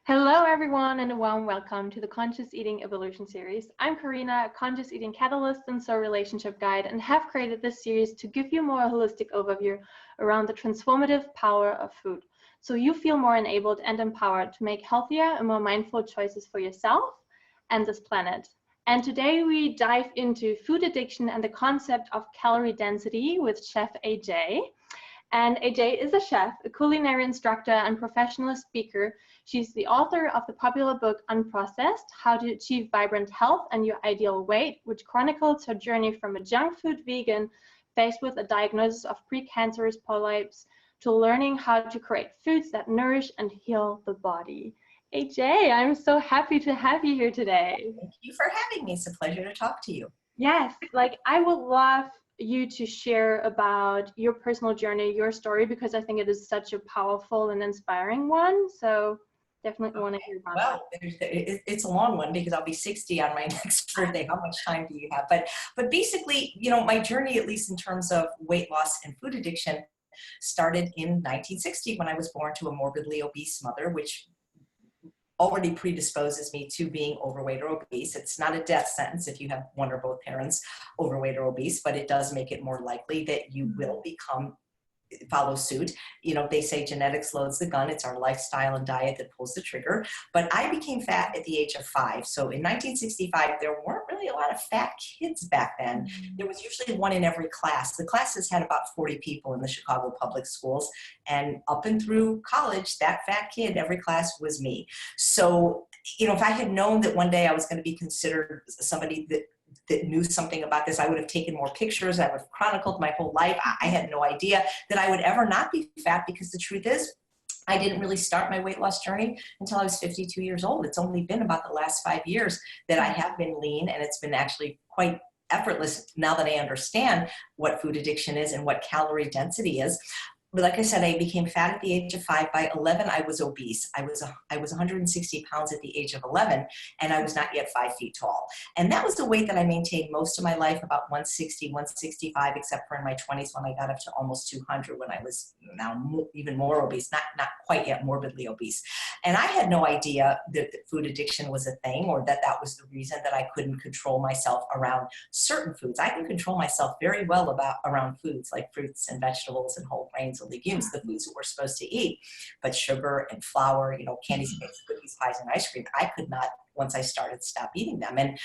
Hello, everyone, and a warm welcome to the Conscious Eating Evolution series. I'm Karina, a conscious eating catalyst and soul relationship guide, and have created this series to give you more holistic overview around the transformative power of food, so you feel more enabled and empowered to make healthier and more mindful choices for yourself and this planet. And today we dive into food addiction and the concept of calorie density with Chef AJ. And AJ is a chef, a culinary instructor, and professional speaker. She's the author of the popular book Unprocessed, How to Achieve Vibrant Health and Your Ideal Weight, which chronicles her journey from a junk food vegan faced with a diagnosis of pre-cancerous polyps to learning how to create foods that nourish and heal the body. AJ, I'm so happy to have you here today. Thank you for having me. It's a pleasure to talk to you. Yes, I would love you to share about your personal journey, your story, because I think it is such a powerful and inspiring one. So definitely want to hear about that. It's a long one because I'll be 60 on my next birthday. How much time do you have? But basically, my journey, at least in terms of weight loss and food addiction, started in 1960 when I was born to a morbidly obese mother, which already predisposes me to being overweight or obese. It's not a death sentence if you have one or both parents overweight or obese, but it does make it more likely that you will follow suit. They say genetics loads the gun. It's our lifestyle and diet that pulls the trigger. But I became fat at the age of 5. So in 1965, there weren't really a lot of fat kids back then. There was usually one in every class. The classes had about 40 people in the Chicago public schools. And up and through college, that fat kid, every class was me. So, if I had known that one day I was going to be considered somebody that knew something about this, I would have taken more pictures. I would have chronicled my whole life. I had no idea that I would ever not be fat, because the truth is, I didn't really start my weight loss journey until I was 52 years old. It's only been about the last 5 years that I have been lean, and it's been actually quite effortless now that I understand what food addiction is and what calorie density is. But like I said, I became fat at the age of 5. By 11, I was obese. I was 160 pounds at the age of 11, and I was not yet 5 feet tall. And that was the weight that I maintained most of my life, about 160, 165, except for in my 20s when I got up to almost 200, when I was now even more obese, not quite yet morbidly obese. And I had no idea that food addiction was a thing, or that was the reason that I couldn't control myself around certain foods. I can control myself very well around foods like fruits and vegetables and whole grains and legumes, the foods that we're supposed to eat. But sugar and flour, candies, cakes, cookies, pies, and ice cream, I could not, once I started, stop eating them. And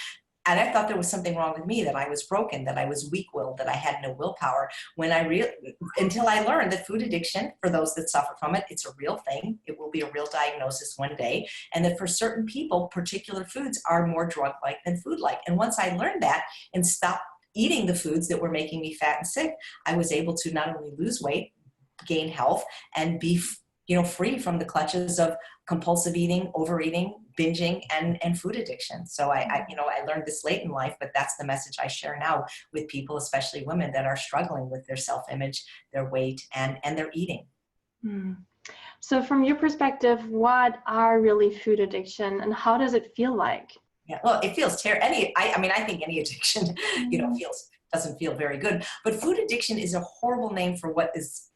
I thought there was something wrong with me, that I was broken, that I was weak-willed, that I had no willpower, until I learned that food addiction, for those that suffer from it, it's a real thing. It will be a real diagnosis one day. And that for certain people, particular foods are more drug-like than food-like. And once I learned that and stopped eating the foods that were making me fat and sick, I was able to not only lose weight, gain health, and be free from the clutches of compulsive eating, overeating, binging, and food addiction. So I learned this late in life, but that's the message I share now with people, especially women that are struggling with their self-image, their weight, and their eating. So from your perspective, what are really food addiction, and how does it feel like? Yeah, well, it feels terrible. I think any addiction, doesn't feel very good. But food addiction is a horrible name for what is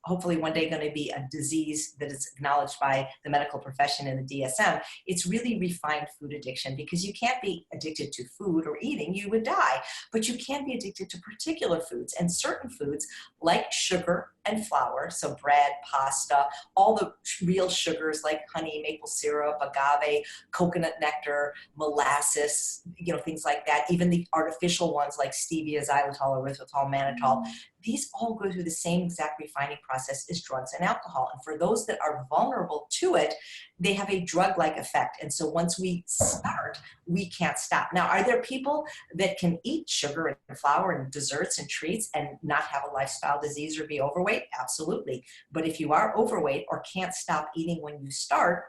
hopefully one day going to be a disease that is acknowledged by the medical profession and the DSM. It's really refined food addiction, because you can't be addicted to food or eating, you would die. But you can be addicted to particular foods, and certain foods like sugar and flour, so bread, pasta, all the real sugars like honey, maple syrup, agave, coconut nectar, molasses, things like that. Even the artificial ones like stevia, xylitol, erythritol, mannitol. These all go through the same exact refining process as drugs and alcohol. And for those that are vulnerable to it, they have a drug-like effect. And so once we start, we can't stop. Now, are there people that can eat sugar and flour and desserts and treats and not have a lifestyle disease or be overweight? Absolutely. But if you are overweight or can't stop eating when you start,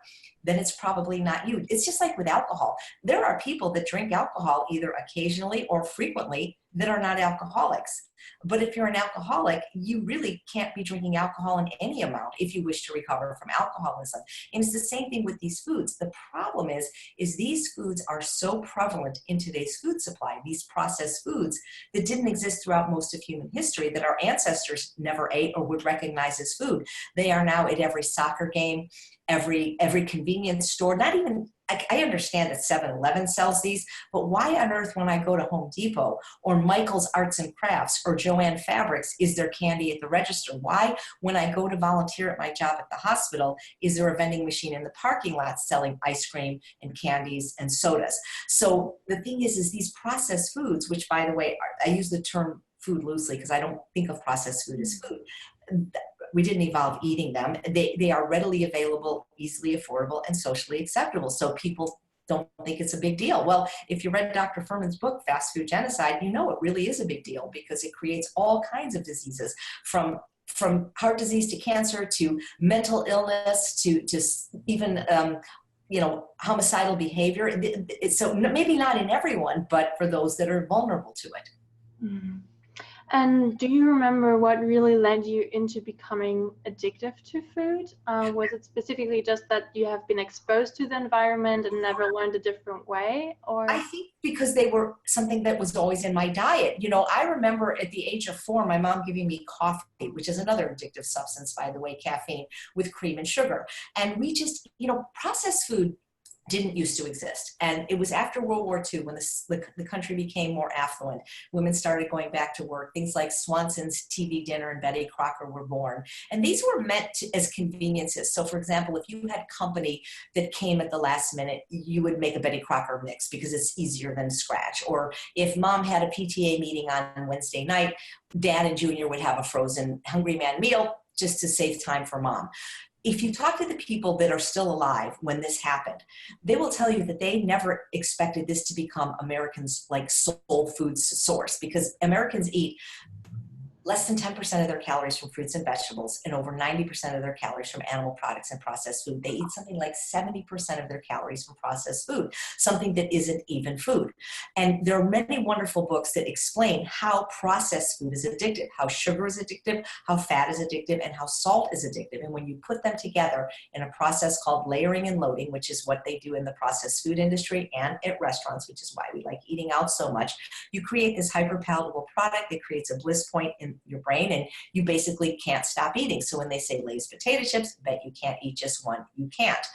then it's probably not you. It's just like with alcohol. There are people that drink alcohol either occasionally or frequently that are not alcoholics. But if you're an alcoholic, you really can't be drinking alcohol in any amount if you wish to recover from alcoholism. And it's the same thing with these foods. The problem is these foods are so prevalent in today's food supply, these processed foods that didn't exist throughout most of human history, that our ancestors never ate or would recognize as food. They are now at every soccer game, every convenience store, not even, I understand that 7-Eleven sells these, but why on earth when I go to Home Depot or Michael's Arts and Crafts or Joann Fabrics is there candy at the register? Why, when I go to volunteer at my job at the hospital, is there a vending machine in the parking lot selling ice cream and candies and sodas? So the thing is these processed foods, which by the way, I use the term food loosely because I don't think of processed food as food. We didn't evolve eating them. They are readily available, easily affordable, and socially acceptable. So people don't think it's a big deal. Well, if you read Dr. Furman's book, Fast Food Genocide, you know it really is a big deal because it creates all kinds of diseases from heart disease to cancer to mental illness to even homicidal behavior. So maybe not in everyone, but for those that are vulnerable to it. Mm-hmm. And do you remember what really led you into becoming addictive to food? Was it specifically just that you have been exposed to the environment and never learned a different way? Or I think because they were something that was always in my diet. I remember at the age of 4, my mom giving me coffee, which is another addictive substance, by the way, caffeine, with cream and sugar. And we just, processed food didn't used to exist. And it was after World War II when the country became more affluent. Women started going back to work. Things like Swanson's TV dinner and Betty Crocker were born. And these were meant as conveniences. So for example, if you had company that came at the last minute, you would make a Betty Crocker mix because it's easier than scratch. Or if mom had a PTA meeting on Wednesday night, dad and Junior would have a frozen Hungry Man meal just to save time for mom. If you talk to the people that are still alive when this happened, they will tell you that they never expected this to become Americans' soul food source, because Americans eat less than 10% of their calories from fruits and vegetables and over 90% of their calories from animal products and processed food. They eat something like 70% of their calories from processed food, something that isn't even food. And there are many wonderful books that explain how processed food is addictive, how sugar is addictive, how fat is addictive, and how salt is addictive. And when you put them together in a process called layering and loading, which is what they do in the processed food industry and at restaurants, which is why we like eating out so much, you create this hyper-palatable product that creates a bliss point in your brain, and you basically can't stop eating. So when they say Lay's potato chips, bet you can't eat just one, you can't.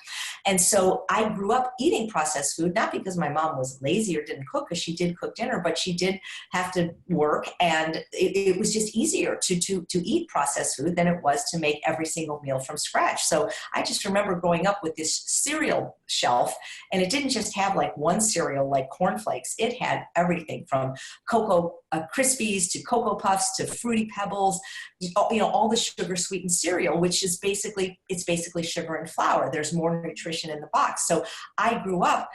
And so I grew up eating processed food, not because my mom was lazy or didn't cook, because she did cook dinner, but she did have to work, and it was just easier to eat processed food than it was to make every single meal from scratch. So I just remember growing up with this cereal shelf, and it didn't just have one cereal like cornflakes. It had everything from Cocoa Krispies to Cocoa Puffs to Fruity Pebbles, all the sugar sweetened cereal, which is basically sugar and flour. There's more nutrition in the box. So I grew up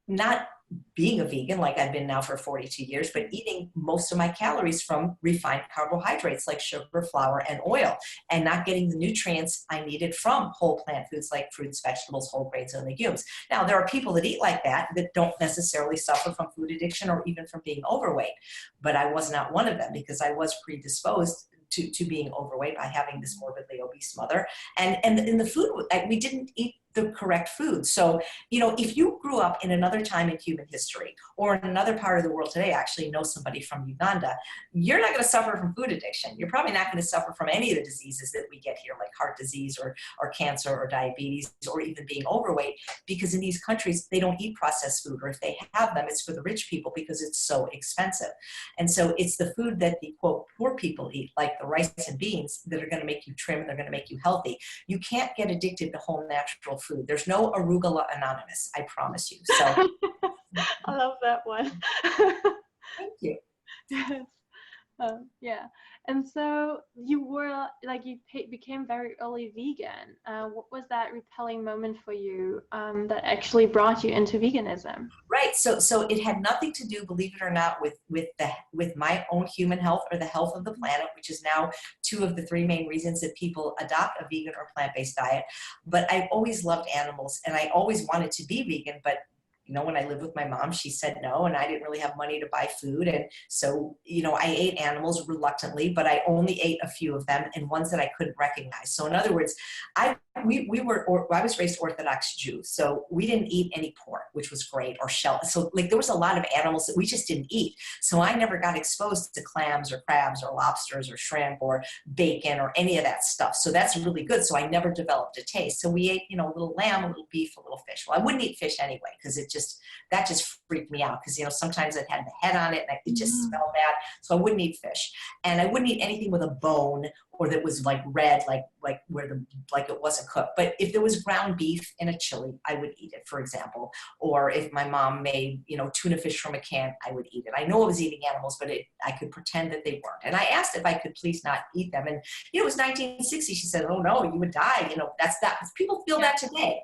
not being a vegan like I've been now for 42 years, but eating most of my calories from refined carbohydrates like sugar, flour, and oil, and not getting the nutrients I needed from whole plant foods like fruits, vegetables, whole grains, and legumes. Now, there are people that eat like that don't necessarily suffer from food addiction or even from being overweight, but I was not one of them because I was predisposed to being overweight by having this morbidly obese mother. And in the food, we didn't eat the correct food. So, if you grew up in another time in human history or in another part of the world today, actually know somebody from Uganda, you're not going to suffer from food addiction. You're probably not going to suffer from any of the diseases that we get here, like heart disease or cancer or diabetes or even being overweight, because in these countries, they don't eat processed food, or if they have them, it's for the rich people because it's so expensive. And so it's the food that the, quote, poor people eat, like the rice and beans, that are going to make you trim, they're going to make you healthy. You can't get addicted to whole natural food. There's no arugula anonymous, I promise you. So I love that one. Thank you. Yes. Yeah. And so you were became very early vegan. What was that repelling moment for you that actually brought you into veganism? Right. So it had nothing to do, believe it or not, with my own human health or the health of the planet, which is now 2 of the 3 main reasons that people adopt a vegan or plant-based diet. But I've always loved animals, and I always wanted to be vegan, but when I lived with my mom, she said no, and I didn't really have money to buy food. And so, I ate animals reluctantly, but I only ate a few of them and ones that I couldn't recognize. So in other words, I was raised Orthodox Jew, so we didn't eat any pork, which was great, or shell. So like there was a lot of animals that we just didn't eat. So I never got exposed to clams or crabs or lobsters or shrimp or bacon or any of that stuff. So that's really good. So I never developed a taste. So we ate, a little lamb, a little beef, a little fish. Well, I wouldn't eat fish anyway because that just freaked me out because, sometimes it had the head on it and it just smelled bad. So I wouldn't eat fish, and I wouldn't eat anything with a bone or that was like red, like it wasn't cooked. But if there was ground beef in a chili, I would eat it, for example. Or if my mom made, tuna fish from a can, I would eat it. I know I was eating animals, but I could pretend that they weren't. And I asked if I could please not eat them. And, it was 1960. She said, oh no, you would die. That's that. People feel that today.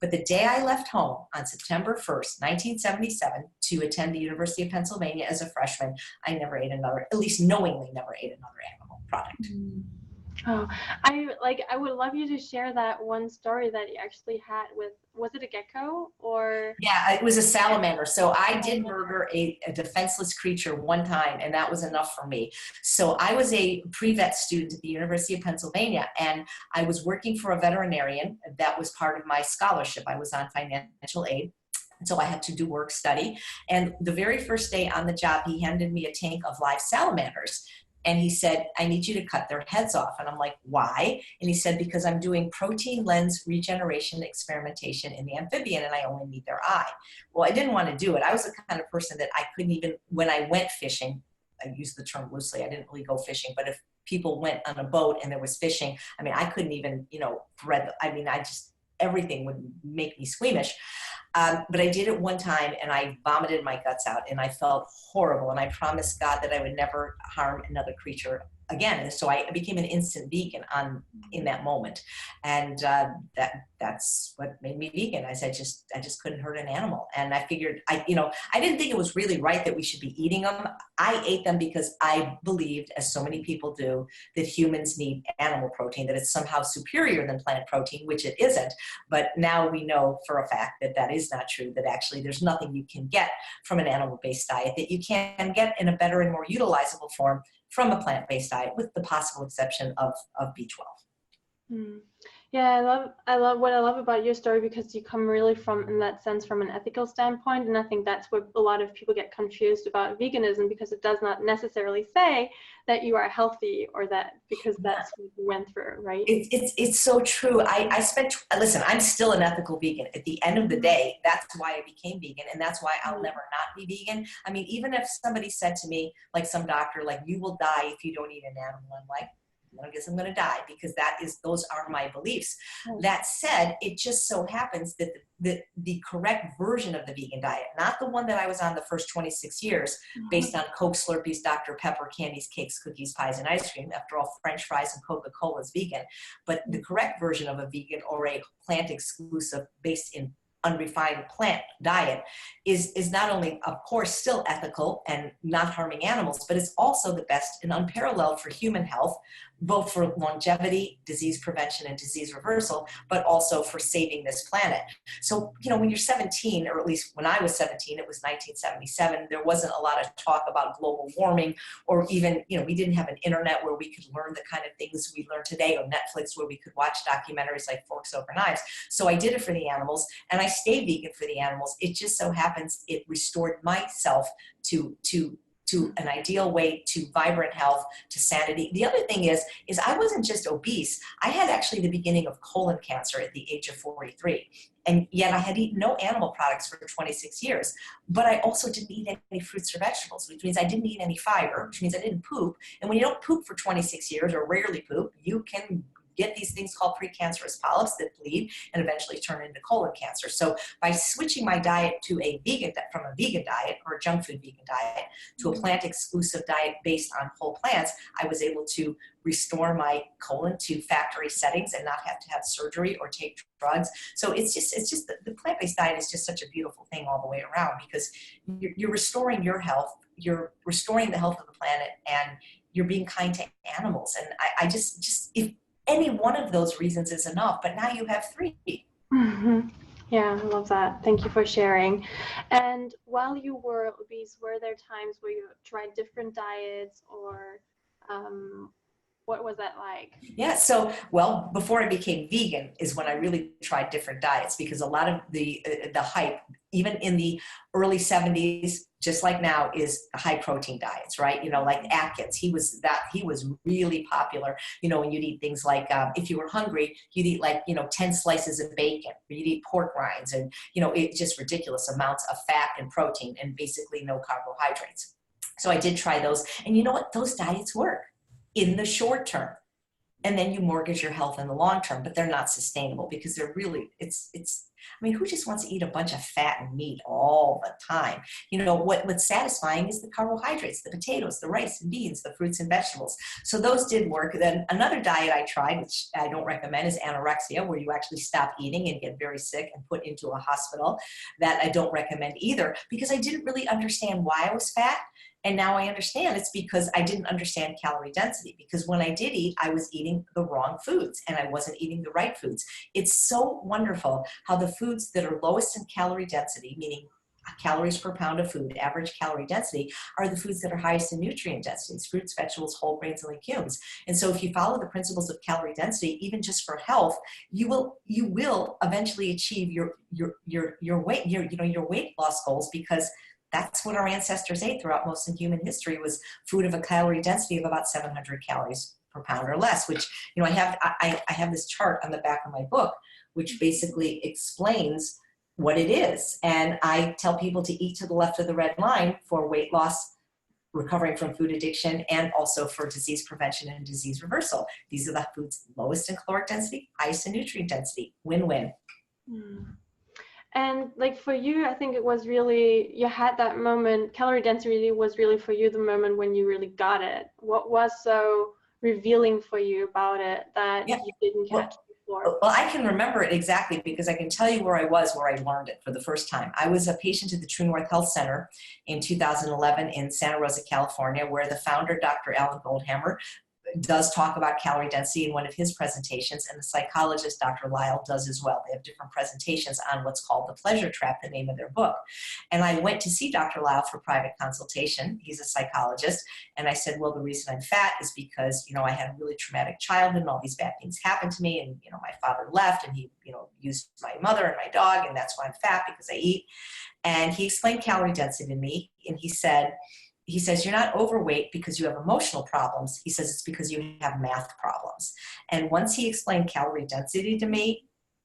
But the day I left home on September 1st, 1977, to attend the University of Pennsylvania as a freshman, I never ate another, at least knowingly never ate another animal product. Oh, I would love you to share that one story that you actually had with, was it a gecko or? Yeah, it was a salamander. So I did murder a defenseless creature one time, and that was enough for me. So I was a pre-vet student at the University of Pennsylvania, and I was working for a veterinarian. That was part of my scholarship. I was on financial aid. And so I had to do work study. And the very first day on the job, he handed me a tank of live salamanders. And he said, I need you to cut their heads off. And I'm like, why? And he said, because I'm doing protein lens regeneration experimentation in the amphibian and I only need their eye. Well, I didn't want to do it. I was the kind of person that I couldn't even, when I went fishing, I use the term loosely, I didn't really go fishing, but if people went on a boat and there was fishing, I couldn't even, thread, everything would make me squeamish. But I did it one time and I vomited my guts out and I felt horrible. And I promised God that I would never harm another creature again. And so I became an instant vegan in that moment. And that's what made me vegan. I just couldn't hurt an animal. And I figured, I didn't think it was really right that we should be eating them. I ate them because I believed, as so many people do, that humans need animal protein, that it's somehow superior than plant protein, which it isn't. But now we know for a fact that that is not true, that actually there's nothing you can get from an animal-based diet that you can get in a better and more utilizable form from a plant-based diet, with the possible exception of B12. Yeah, I love what I love about your story, because you come really from, in that sense, from an ethical standpoint. And I think that's where a lot of people get confused about veganism, because it does not necessarily say that you are healthy or that because that's what you went through, right? It's so true. Listen, I'm still an ethical vegan. At the end of the day, that's why I became vegan, and that's why I'll never not be vegan. Even if somebody said to me, like some doctor, like, you will die if you don't eat an animal, I'm like, I guess I'm going to die, because those are my beliefs. That said, it just so happens that the correct version of the vegan diet, not the one that I was on the first 26 years, based on Coke, Slurpees, Dr. Pepper, candies, cakes, cookies, pies, and ice cream. After all, French fries and Coca-Cola is vegan. But the correct version of a vegan or a plant exclusive, based in unrefined plant diet, is not only, of course, still ethical and not harming animals, but it's also the best and unparalleled for human health, both for longevity, disease prevention, and disease reversal, but also for saving this planet. So, when you're 17, or at least when I was 17, it was 1977, there wasn't a lot of talk about global warming, or even, we didn't have an internet where we could learn the kind of things we learn today, or Netflix where we could watch documentaries like Forks Over Knives. So I did it for the animals, and I stayed vegan for the animals. It just so happens it restored myself to an ideal weight, to vibrant health, to sanity. The other thing is I wasn't just obese. I had actually the beginning of colon cancer at the age of 43. And yet I had eaten no animal products for 26 years. But I also didn't eat any fruits or vegetables, which means I didn't eat any fiber, which means I didn't poop. And when you don't poop for 26 years, or rarely poop, you can get these things called pre-cancerous polyps that bleed and eventually turn into colon cancer. So by switching my diet to from a vegan diet, or a junk food vegan diet, to a plant exclusive diet based on whole plants, I was able to restore my colon to factory settings and not have to have surgery or take drugs. So it's just the plant-based diet is just such a beautiful thing all the way around, because you're restoring your health, you're restoring the health of the planet, and you're being kind to animals. And I just if any one of those reasons is enough, but now you have three. Yeah, I love that. Thank you for sharing. And while you were obese, were there times where you tried different diets or um, what was that like? Yeah, so, well, before I became vegan is when I really tried different diets, because a lot of the hype, even in the early 70s, just like now, is high protein diets, right? You know, like Atkins, he was really popular. You know, when you'd eat things like, if you were hungry, you'd eat like, 10 slices of bacon, or you'd eat pork rinds, and, it's just ridiculous amounts of fat and protein and basically no carbohydrates. So I did try those. And you know what? Those diets work in the short term, and then you mortgage your health in the long term, but they're not sustainable, because they're really, I mean, who just wants to eat a bunch of fat and meat all the time? What's satisfying is the carbohydrates, the potatoes, the rice and beans, the fruits and vegetables. So those did work. Then another diet I tried, which I don't recommend, is anorexia, where you actually stop eating and get very sick and put into a hospital. That I don't recommend either, because I didn't really understand why I was fat. And now I understand it's because I didn't understand calorie density, because when I did eat, I was eating the wrong foods and I wasn't eating the right foods. It's so wonderful how the foods that are lowest in calorie density, meaning calories per pound of food, average calorie density, are the foods that are highest in nutrient densities: fruits, vegetables, whole grains, and legumes. And so if you follow the principles of calorie density, even just for health, you will eventually achieve your weight loss goals, because that's what our ancestors ate throughout most of human history, was food of a calorie density of about 700 calories per pound or less, which, I have this chart on the back of my book, which basically explains what it is. And I tell people to eat to the left of the red line for weight loss, recovering from food addiction, and also for disease prevention and disease reversal. These are the foods lowest in caloric density, highest in nutrient density. Win-win. Mm. And like for you, I think it was really, you had that moment, calorie density was really for you the moment when you really got it. What was so revealing for you about it that Yeah. you didn't catch before? Well, I can remember it exactly, because I can tell you where I was, where I learned it for the first time. I was a patient at the True North Health Center in 2011 in Santa Rosa, California, where the founder, Dr. Alan Goldhammer, does talk about calorie density in one of his presentations, and the psychologist, Dr. Lyle, does as well. They have different presentations on what's called the pleasure trap, the name of their book. And I went to see Dr. Lyle for private consultation. He's a psychologist. And I said, well, the reason I'm fat is because, I had a really traumatic childhood and all these bad things happened to me. And, my father left, and he, used my mother and my dog, and that's why I'm fat, because I eat. And he explained calorie density to me. And he says, you're not overweight because you have emotional problems. He says, it's because you have math problems. And once he explained calorie density to me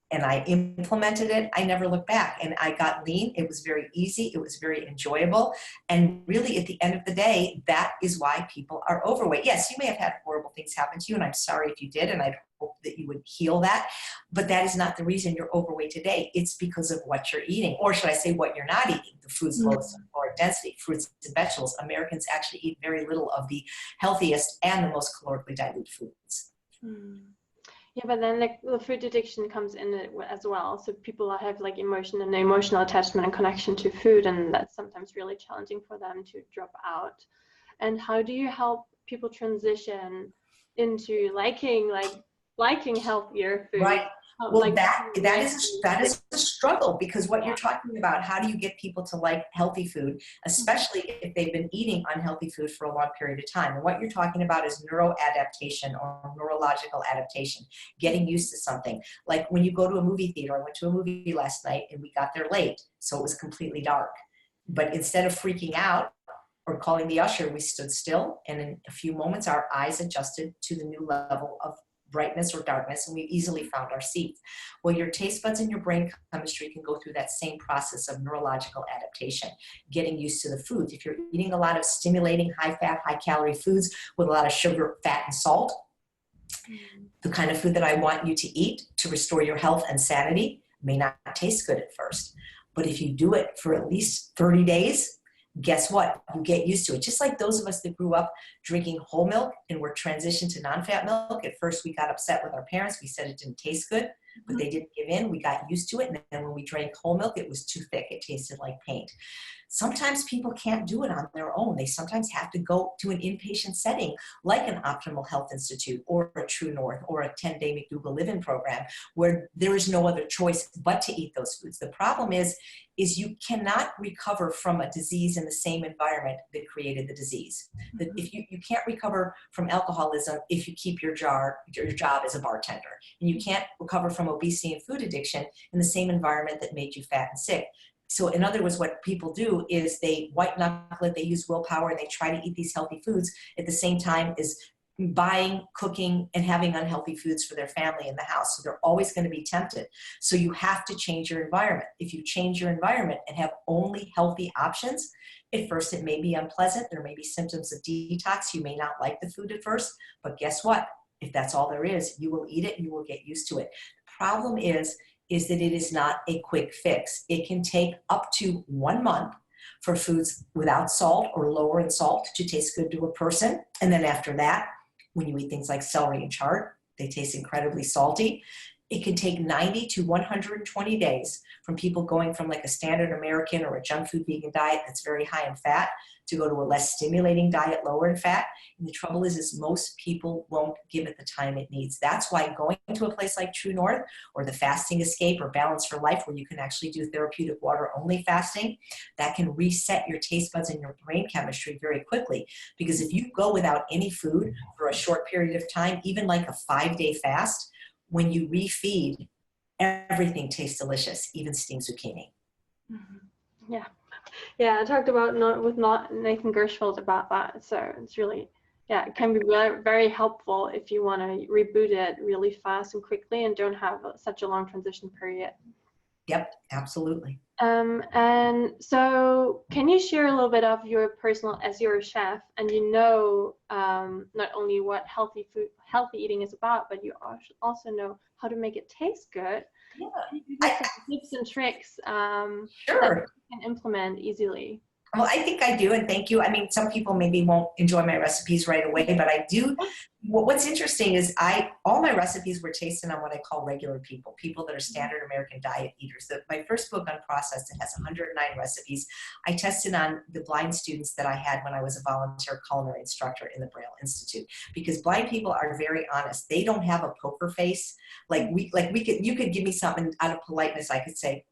and I implemented it, I never looked back. And I got lean. It was very easy. It was very enjoyable. And really, at the end of the day, that is why people are overweight. Yes, you may have had horrible things happen to you, and I'm sorry if you did, and I hope that you would heal that. But that is not the reason you're overweight today. It's because of what you're eating, or should I say what you're not eating. The foods lowest in caloric density, fruits and vegetables. Americans actually eat very little of the healthiest and the most calorically diluted foods. Yeah, but then like the food addiction comes in it as well. So people have like emotional attachment and connection to food, and that's sometimes really challenging for them to drop out. And how do you help people transition into liking healthier food? Right. Well, that is like a struggle, because what you're talking about, how do you get people to like healthy food, especially if they've been eating unhealthy food for a long period of time? And what you're talking about is neuroadaptation, or neurological adaptation, getting used to something. Like when you go to a movie theater, I went to a movie last night and we got there late, so it was completely dark. But instead of freaking out or calling the usher, we stood still, and in a few moments our eyes adjusted to the new level of brightness or darkness, and we easily found our seats. Well, your taste buds and your brain chemistry can go through that same process of neurological adaptation, getting used to the foods. If you're eating a lot of stimulating, high-fat, high-calorie foods with a lot of sugar, fat, and salt, the kind of food that I want you to eat to restore your health and sanity may not taste good at first. But if you do it for at least 30 days, guess what? You get used to it. Just like those of us that grew up drinking whole milk and were transitioned to non-fat milk. At first, we got upset with our parents. We said it didn't taste good. But they didn't give in. We got used to it. And then when we drank whole milk, it was too thick. It tasted like paint. Sometimes people can't do it on their own. They sometimes have to go to an inpatient setting like an Optimal Health Institute or a True North or a 10-day McDougall Live-In program where there is no other choice but to eat those foods. The problem is you cannot recover from a disease in the same environment that created the disease. That if you can't recover from alcoholism if you keep your job as a bartender, and you can't recover from obesity and food addiction in the same environment that made you fat and sick. So in other words, what people do is they white knuckle it, they use willpower, and they try to eat these healthy foods at the same time as buying, cooking, and having unhealthy foods for their family in the house. So they're always going to be tempted. So you have to change your environment. If you change your environment and have only healthy options, at first it may be unpleasant. There may be symptoms of detox. You may not like the food at first, but guess what? If that's all there is, you will eat it and you will get used to it. The problem is that it is not a quick fix. It can take up to 1 month for foods without salt or lower in salt to taste good to a person. And then after that, when you eat things like celery and chard, they taste incredibly salty. It can take 90 to 120 days from people going from like a standard American or a junk food vegan diet that's very high in fat to go to a less stimulating diet, lower in fat. And the trouble is most people won't give it the time it needs. That's why going to a place like True North or the Fasting Escape or Balance for Life, where you can actually do therapeutic water-only fasting, that can reset your taste buds and your brain chemistry very quickly. Because if you go without any food for a short period of time, even like a 5-day fast, when you refeed, everything tastes delicious, even steamed zucchini. Mm-hmm. Yeah. Yeah, I talked about with Nathan Gershfeld about that. So it's really, yeah, it can be very, very helpful if you want to reboot it really fast and quickly and don't have such a long transition period. Yep, absolutely. And so can you share a little bit of your personal, as you're a chef and you know not only what healthy eating is about, but you also know how to make it taste good. Yeah. Can you give some tips and tricks Sure. that you can implement easily? Well, I think I do, and thank you. I mean, some people maybe won't enjoy my recipes right away, but I do. What's interesting is all my recipes were tasted on what I call regular people that are standard American diet eaters. My first book, Unprocessed, it has 109 recipes. I tested on the blind students that I had when I was a volunteer culinary instructor in the Braille Institute, because blind people are very honest. They don't have a poker face. You could give me something out of politeness. I could say,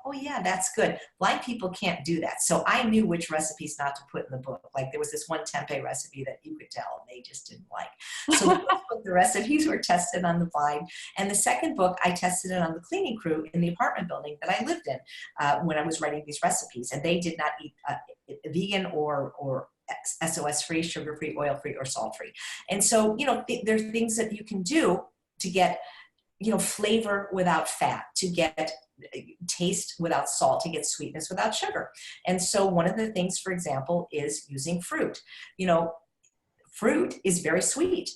oh yeah, that's good. Blind people can't do that. So I knew which recipes not to put in the book. Like there was this one tempeh recipe that you could tell and they just didn't like. So the first book, the recipes were tested on the blind. And the second book, I tested it on the cleaning crew in the apartment building that I lived in when I was writing these recipes. And they did not eat vegan or SOS-free, sugar-free, oil-free, or salt-free. And so, there's things that you can do to get, flavor without fat, to get taste without salt, to get sweetness without sugar. And so one of the things, for example, is using fruit. Fruit is very sweet.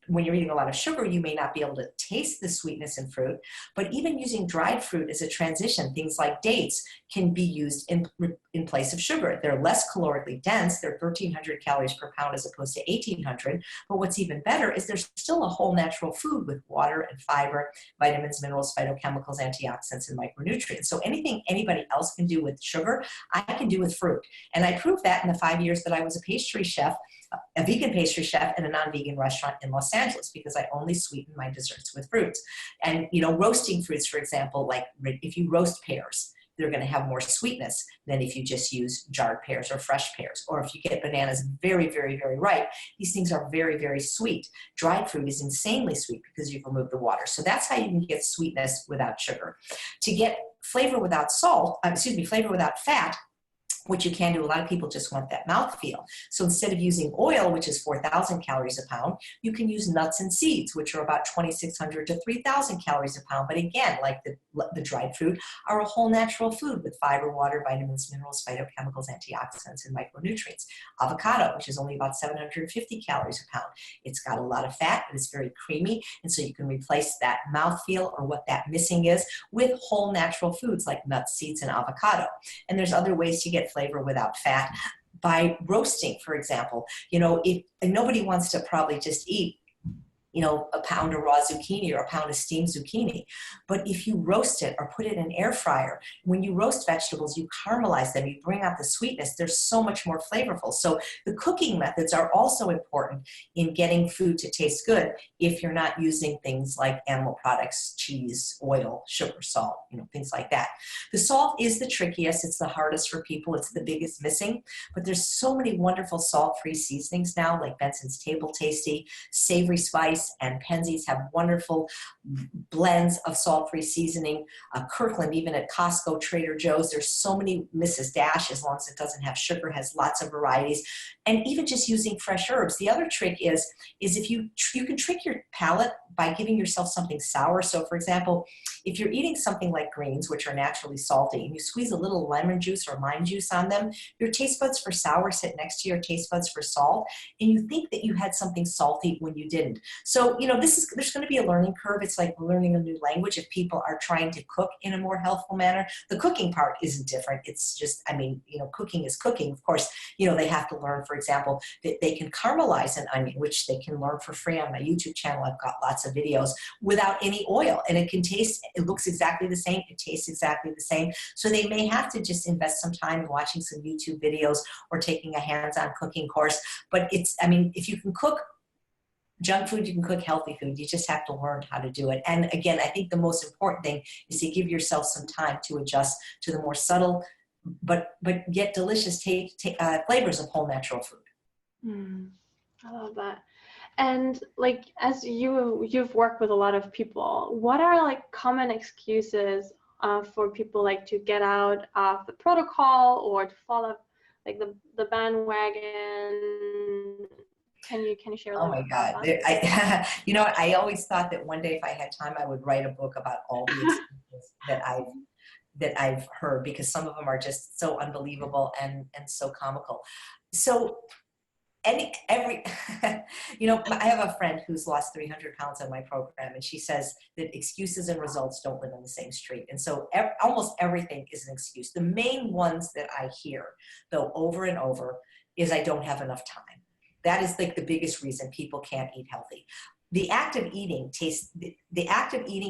When you're eating a lot of sugar, you may not be able to taste the sweetness in fruit, but even using dried fruit as a transition, things like dates can be used in place of sugar. They're less calorically dense. They're 1,300 calories per pound as opposed to 1,800. But what's even better is there's still a whole natural food with water and fiber, vitamins, minerals, phytochemicals, antioxidants, and micronutrients. So anything anybody else can do with sugar, I can do with fruit. And I proved that in the 5 years that I was a pastry chef, a vegan pastry chef in a non-vegan restaurant in Los Angeles, because I only sweeten my desserts with fruits. And, roasting fruits, for example, like if you roast pears, they're going to have more sweetness than if you just use jarred pears or fresh pears. Or if you get bananas very, very, very ripe, these things are very, very sweet. Dried fruit is insanely sweet because you've removed the water. So that's how you can get sweetness without sugar. To get flavor without flavor without fat, which you can do. A lot of people just want that mouthfeel. So instead of using oil, which is 4,000 calories a pound, you can use nuts and seeds, which are about 2,600 to 3,000 calories a pound. But again, like the dried fruit, are a whole natural food with fiber, water, vitamins, minerals, phytochemicals, antioxidants, and micronutrients. Avocado, which is only about 750 calories a pound. It's got a lot of fat, but it's very creamy. And so you can replace that mouthfeel or what that missing is with whole natural foods like nuts, seeds, and avocado. And there's other ways to get flavor without fat by roasting, for example. If nobody wants to probably just eat a pound of raw zucchini or a pound of steamed zucchini. But if you roast it or put it in an air fryer, when you roast vegetables, you caramelize them, you bring out the sweetness, they're so much more flavorful. So the cooking methods are also important in getting food to taste good if you're not using things like animal products, cheese, oil, sugar, salt, things like that. The salt is the trickiest. It's the hardest for people. It's the biggest missing. But there's so many wonderful salt-free seasonings now, like Benson's Table Tasty, Savory Spice, and Penzeys have wonderful blends of salt-free seasoning. Kirkland, even at Costco, Trader Joe's, there's so many. Mrs. Dash, as long as it doesn't have sugar, has lots of varieties. And even just using fresh herbs. The other trick is if you can trick your palate by giving yourself something sour. So for example, if you're eating something like greens, which are naturally salty, and you squeeze a little lemon juice or lime juice on them, your taste buds for sour sit next to your taste buds for salt, and you think that you had something salty when you didn't. So, there's going to be a learning curve. It's like learning a new language if people are trying to cook in a more healthful manner. The cooking part isn't different. It's just, cooking is cooking. Of course, they have to learn, for example, that they can caramelize an onion, which they can learn for free on my YouTube channel. I've got lots of videos without any oil, and it looks exactly the same. It tastes exactly the same. So they may have to just invest some time in watching some YouTube videos or taking a hands-on cooking course. But if you can cook junk food, you can cook healthy food. You just have to learn how to do it. And again, I think the most important thing is to give yourself some time to adjust to the more subtle, but yet delicious flavors of whole natural food. I love that. And as you've worked with a lot of people, what are common excuses for people to get out of the protocol or to follow the bandwagon? Can you share a little bit about that? I always thought that one day if I had time, I would write a book about all the excuses that I've heard, because some of them are just so unbelievable and so comical. So I have a friend who's lost 300 pounds on my program, and she says that excuses and results don't live on the same street. And so almost everything is an excuse. The main ones that I hear, though, over and over, is I don't have enough time. That is the biggest reason people can't eat healthy. The act of eating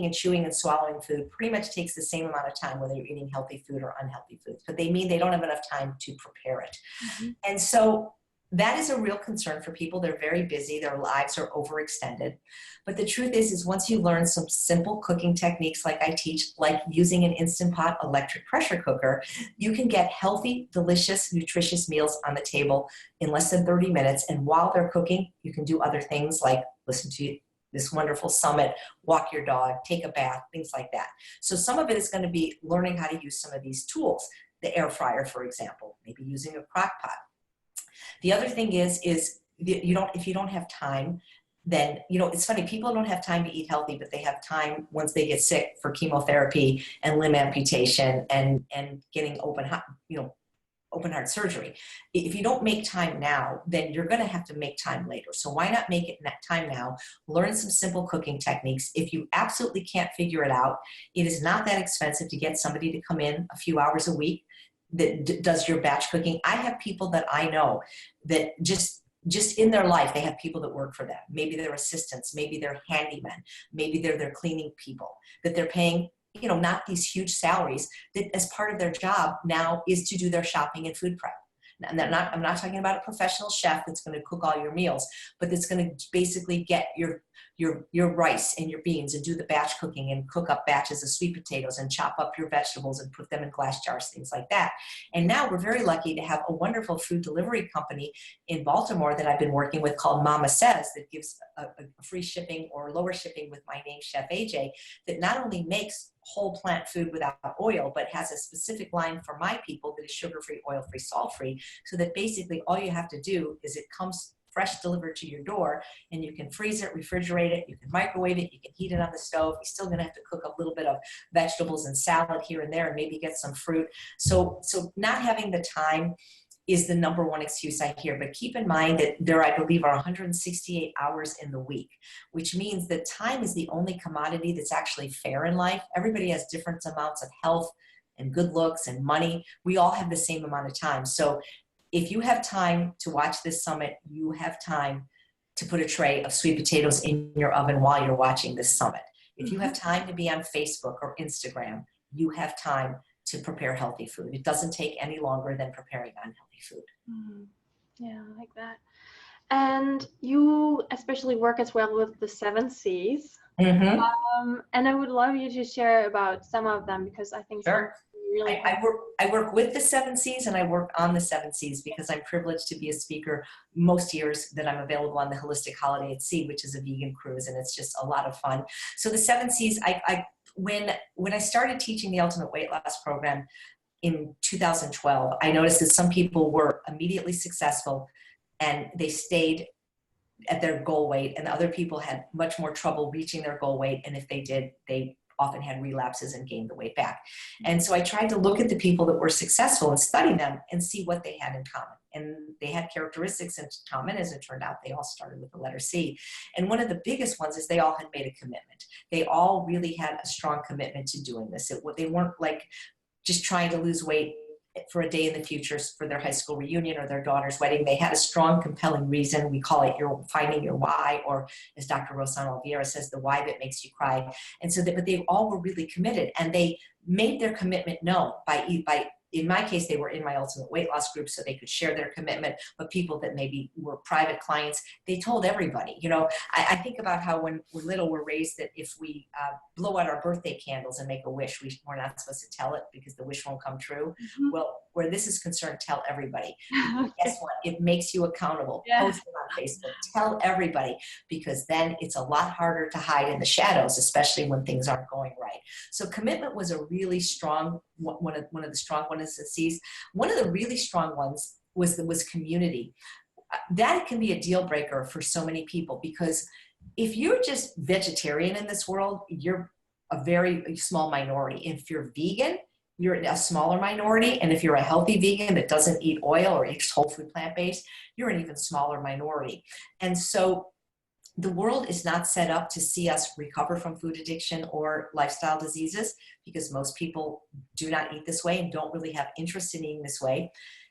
and chewing and swallowing food pretty much takes the same amount of time whether you're eating healthy food or unhealthy foods, but they mean they don't have enough time to prepare it. Mm-hmm. And so that is a real concern for people. They're very busy. Their lives are overextended. But the truth is once you learn some simple cooking techniques like I teach, like using an Instant Pot electric pressure cooker, you can get healthy, delicious, nutritious meals on the table in less than 30 minutes. And while they're cooking, you can do other things like listen to this wonderful summit, walk your dog, take a bath, things like that. So some of it is going to be learning how to use some of these tools. The air fryer, for example, maybe using a crock pot. The other thing is if you don't have time, then, it's funny, people don't have time to eat healthy, but they have time once they get sick for chemotherapy and limb amputation and getting open heart surgery. If you don't make time now, then you're going to have to make time later. So why not make it time now? Learn some simple cooking techniques. If you absolutely can't figure it out, it is not that expensive to get somebody to come in a few hours a week that does your batch cooking. I have people that I know that just in their life, they have people that work for them. Maybe they're assistants, maybe they're handymen, maybe they're their cleaning people that they're paying, not these huge salaries, that as part of their job now is to do their shopping and food prep. And I'm not talking about a professional chef that's going to cook all your meals, but that's going to basically get your rice and your beans and do the batch cooking and cook up batches of sweet potatoes and chop up your vegetables and put them in glass jars, things like that. And now we're very lucky to have a wonderful food delivery company in Baltimore that I've been working with called Mama Says, that gives a free shipping or lower shipping with my name, Chef AJ, that not only makes whole plant food without oil, but has a specific line for my people that is sugar-free, oil-free, salt-free, so that basically all you have to do is it comes fresh delivered to your door, and you can freeze it, refrigerate it, you can microwave it, you can heat it on the stove. You're still going to have to cook a little bit of vegetables and salad here and there and maybe get some fruit. So not having the time is the number one excuse I hear. But keep in mind that there, I believe, are 168 hours in the week, which means that time is the only commodity that's actually fair in life. Everybody has different amounts of health and good looks and money. We all have the same amount of time. So if you have time to watch this summit, you have time to put a tray of sweet potatoes in your oven while you're watching this summit. If you have time to be on Facebook or Instagram, you have time to prepare healthy food. It doesn't take any longer than preparing unhealthy food. Yeah, I like that. And you especially work as well with the 7 C's. And I would love you to share about some of them, because I think Sure. really I work with the 7 C's and I work on the 7 C's because I'm privileged to be a speaker most years that I'm available on the Holistic Holiday at Sea, which is a vegan cruise, and it's just a lot of fun. So the 7 C's, when I started teaching the Ultimate Weight Loss Program in 2012, I noticed that some people were immediately successful and they stayed at their goal weight, and other people had much more trouble reaching their goal weight, and if they did, they often had relapses and gained the weight back. And so I tried to look at the people that were successful and study them and see what they had in common. And they had characteristics in common. As it turned out, they all started with the letter C. And one of the biggest ones is they all had made a commitment. They all really had a strong commitment to doing this. They weren't like just trying to lose weight for a day in the future for their high school reunion or their daughter's wedding. They had a strong, compelling reason. We call it finding your why, or as Dr. Rosanna Oliveira says, the why that makes you cry. And so, but they all were really committed, and they made their commitment known by in my case, they were in my Ultimate Weight Loss group so they could share their commitment, but people that maybe were private clients, they told everybody. You know, I think about how when we're little, we're raised that if we blow out our birthday candles and make a wish, we're not supposed to tell it because the wish won't come true. Well, where this is concerned, tell everybody. Guess what? It makes you accountable. Post it on Facebook. Tell everybody, because then it's a lot harder to hide in the shadows, especially when things aren't going right. So commitment was a really strong one of the strong ones that sees. One of the really strong ones was community. That can be a deal breaker for so many people, because if you're just vegetarian in this world, you're a very small minority. If you're vegan, you're a smaller minority. And if you're a healthy vegan that doesn't eat oil or eats whole food plant-based, you're an even smaller minority. And so the world is not set up to see us recover from food addiction or lifestyle diseases, because most people do not eat this way and don't really have interest in eating this way.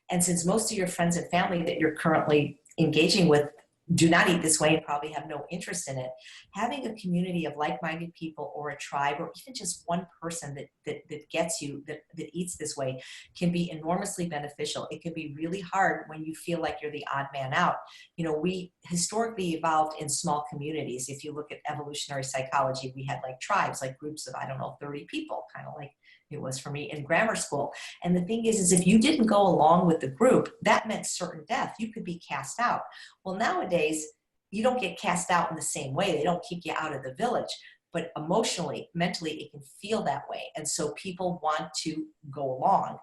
And since most of your friends and family that you're currently engaging with do not eat this way and probably have no interest in it, having a community of like-minded people or a tribe, or even just one person that gets you, that eats this way, can be enormously beneficial. It can be really hard when you feel like you're the odd man out. You know, we historically evolved in small communities. If you look at evolutionary psychology, we had like tribes, like groups of, 30 people, kind of like it was for me in grammar school. And the thing is if you didn't go along with the group, that meant certain death. You could be cast out. Well, nowadays, you don't get cast out in the same way. They don't kick you out of the village. But emotionally, mentally, it can feel that way. And so people want to go along.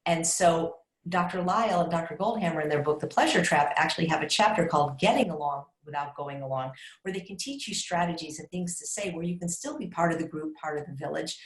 And so Dr. Lyle and Dr. Goldhammer in their book, The Pleasure Trap, actually have a chapter called Getting Along Without Going Along, where they can teach you strategies and things to say where you can still be part of the group, part of the village,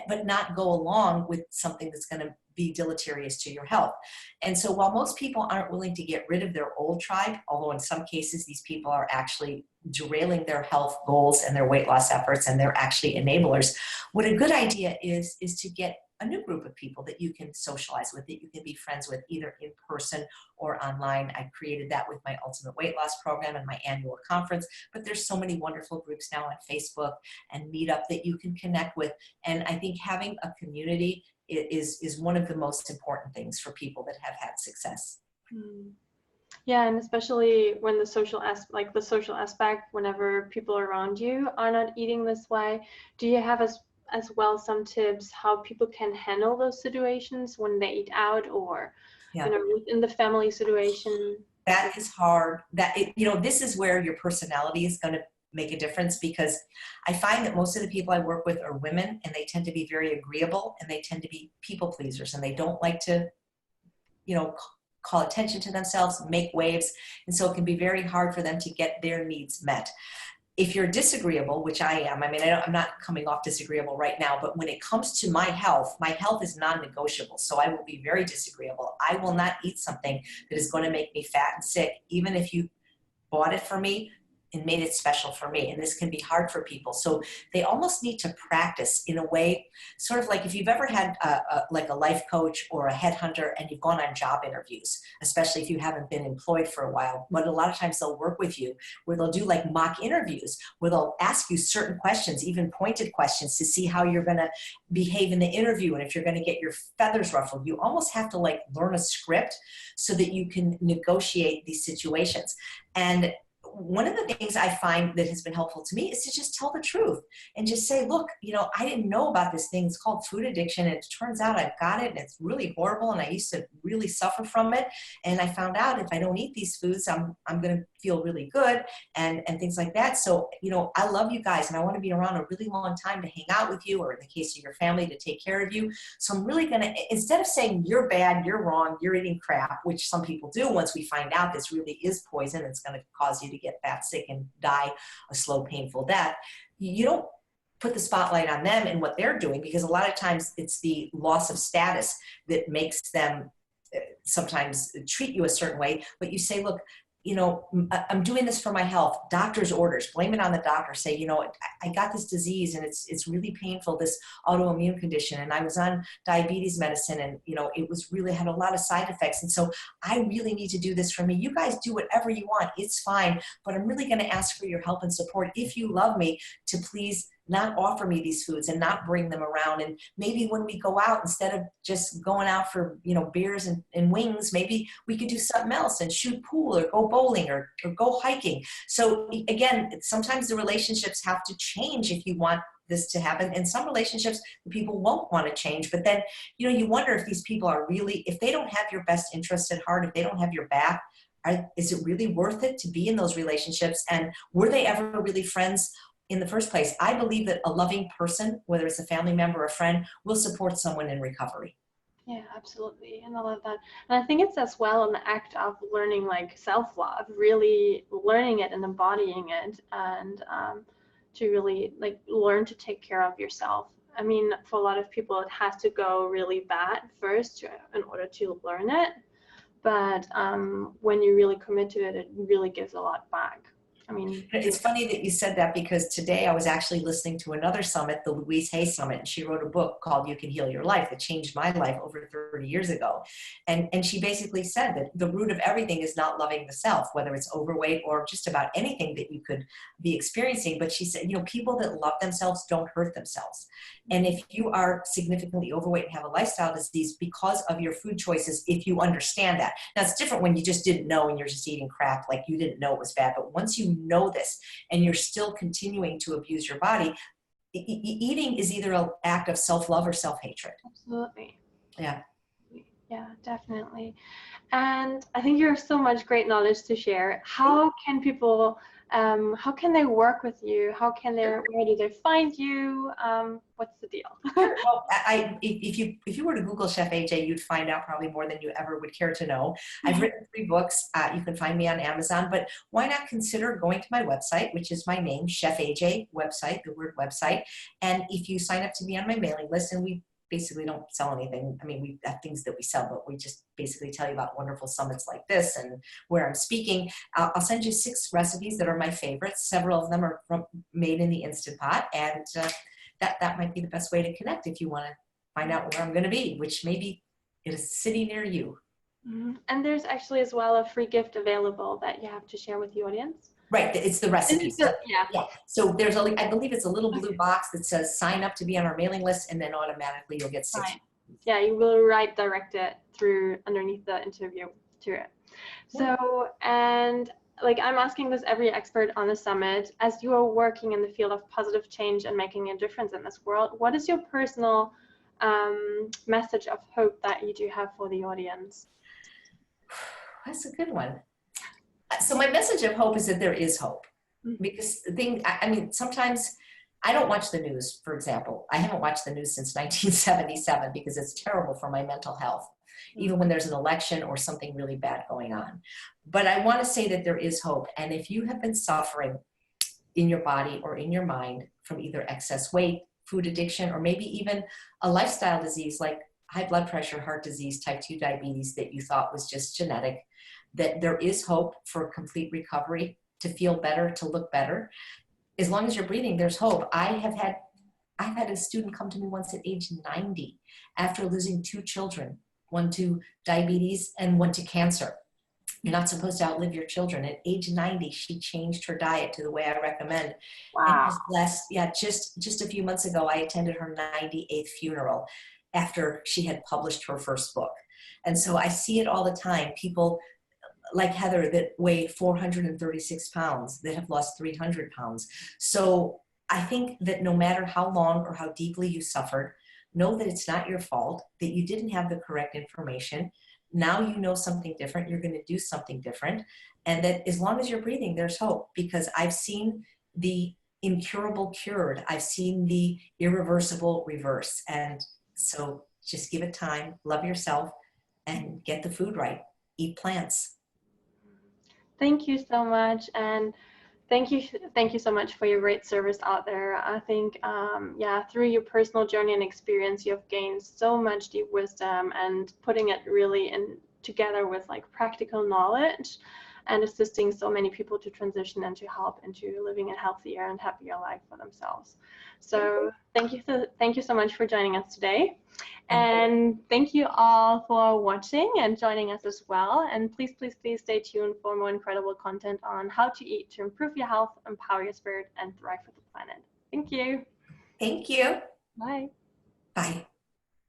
but not go along with something that's going to be deleterious to your health. And so while most people aren't willing to get rid of their old tribe, although in some cases these people are actually derailing their health goals and their weight loss efforts, and they're actually enablers, what a good idea is to get a new group of people that you can socialize with, that you can be friends with, either in person or online. I created that with my Ultimate Weight Loss Program and my annual conference, but there's so many wonderful groups now on Facebook and Meetup that you can connect with. And I think having a community is one of the most important things for people that have had success. Yeah, and especially when the social aspect, whenever people around you are not eating this way, do you have as well some tips how people can handle those situations when they eat out, or within the family situation? That is hard. This is where your personality is going to make a difference, because I find that most of the people I work with are women, and they tend to be very agreeable, and they tend to be people pleasers, and they don't like to, call attention to themselves, make waves. And so it can be very hard for them to get their needs met. If you're disagreeable, which I am, I'm not coming off disagreeable right now, but when it comes to my health is non-negotiable. So I will be very disagreeable. I will not eat something that is going to make me fat and sick, even if you bought it for me. and made it special for me. And this can be hard for people. So they almost need to practice in a way, sort of like if you've ever had like a life coach or a headhunter and you've gone on job interviews, especially if you haven't been employed for a while, but a lot of times they'll work with you where they'll do like mock interviews where they'll ask you certain questions, even pointed questions, to see how you're going to behave in the interview and if you're going to get your feathers ruffled. You almost have to like learn a script so that you can negotiate these situations. And one of the things I find that has been helpful to me is to just tell the truth and just say, look, you know, I didn't know about this thing. It's called food addiction. And it turns out I've got it and it's really horrible. And I used to really suffer from it. And I found out if I don't eat these foods, I'm going to feel really good and things like that. So, you know, I love you guys and I want to be around a really long time to hang out with you, or in the case of your family, to take care of you. So I'm really going to, instead of saying you're bad, you're wrong, you're eating crap, which some people do once we find out this really is poison, it's going to cause you to get fat, sick, and die a slow, painful death. You don't put the spotlight on them and what they're doing, because a lot of times it's the loss of status that makes them sometimes treat you a certain way. But you say, look, you know, I'm doing this for my health. Doctor's orders, blame it on the doctor. Say, you know, I got this disease and it's really painful, this autoimmune condition. And I was on diabetes medicine and, you know, it was really had a lot of side effects. And so I really need to do this for me. You guys do whatever you want. It's fine. But I'm really going to ask for your help and support, if you love me, to please not offer me these foods and not bring them around. And maybe when we go out, instead of just going out for, you know, beers and wings, maybe we could do something else and shoot pool or go bowling or go hiking. So again, sometimes the relationships have to change if you want this to happen. And some relationships, the people won't want to change. But then, you know, you wonder if these people are really, if they don't have your best interest at heart, if they don't have your back, is it really worth it to be in those relationships? And were they ever really friends in the first place? I believe that a loving person, whether it's a family member or a friend, will support someone in recovery. Yeah, absolutely. And I love that. And I think it's as well an act of learning like self-love, really learning it and embodying it, and to really like learn to take care of yourself. I mean, for a lot of people, it has to go really bad first in order to learn it. But when you really commit to it, it really gives a lot back. I mean, it's funny that you said that, because today I was actually listening to another summit, the Louise Hay Summit, and she wrote a book called You Can Heal Your Life that changed my life over 30 years ago. And she basically said that the root of everything is not loving the self, whether it's overweight or just about anything that you could be experiencing. But she said, you know, people that love themselves don't hurt themselves. And if you are significantly overweight and have a lifestyle disease because of your food choices, if you understand that. Now, it's different when you just didn't know and you're just eating crap, like you didn't know it was bad. But once you know this and you're still continuing to abuse your body, eating is either an act of self-love or self-hatred. Absolutely. Yeah. Yeah, definitely. And I think you have so much great knowledge to share. How can people, how can they work with you? Where do they find you? What's the deal? Well, if you were to Google Chef AJ, you'd find out probably more than you ever would care to know. I've written 3 books. You can find me on Amazon, but why not consider going to my website, which is my name, Chef AJ website, the word website. And if you sign up to be on my mailing list, and we basically don't sell anything. I mean, we have things that we sell, but we just basically tell you about wonderful summits like this and where I'm speaking. I'll send you 6 recipes that are my favorites. Several of them are made in the Instant Pot, and that might be the best way to connect if you want to find out where I'm going to be, which maybe it is a city near you. Mm-hmm. And there's actually as well a free gift available that you have to share with the audience. Right, it's the recipes. Yeah. So there's I believe it's a little blue box that says sign up to be on our mailing list, and then automatically you'll get 6. Right. Yeah, you will direct it through underneath the interview to it. So, and like I'm asking this every expert on the summit, as you are working in the field of positive change and making a difference in this world, what is your personal message of hope that you do have for the audience? That's a good one. So my message of hope is that there is hope, because I mean, sometimes I don't watch the news, for example. I haven't watched the news since 1977 because it's terrible for my mental health, even when there's an election or something really bad going on. But I want to say that there is hope. And if you have been suffering in your body or in your mind from either excess weight, food addiction, or maybe even a lifestyle disease like high blood pressure, heart disease, type 2 diabetes that you thought was just genetic, that there is hope for complete recovery. to feel better, to look better. As long as you're breathing, there's hope. I've had a student come to me once at age 90 after losing 2 children, one to diabetes and one to cancer. You're not supposed to outlive your children. At age 90, she changed her diet to the way I recommend. Wow. And just a few months ago, I attended her 98th funeral after she had published her first book. And so I see it all the time. People like Heather that weigh 436 pounds, that have lost 300 pounds. So I think that no matter how long or how deeply you suffered, know that it's not your fault, that you didn't have the correct information. Now you know something different, you're going to do something different. And that as long as you're breathing, there's hope, because I've seen the incurable cured. I've seen the irreversible reverse. And so just give it time, love yourself, and get the food right. Eat plants. Thank you so much. And thank you so much for your great service out there. I think, yeah, through your personal journey and experience, you have gained so much deep wisdom, and putting it really in together with like practical knowledge, and assisting so many people to transition and to help into living a healthier and happier life for themselves. So thank you so much for joining us today. And thank you all for watching and joining us as well. And please stay tuned for more incredible content on how to eat to improve your health, empower your spirit, and thrive for the planet. Thank you. Thank you. Bye. Bye.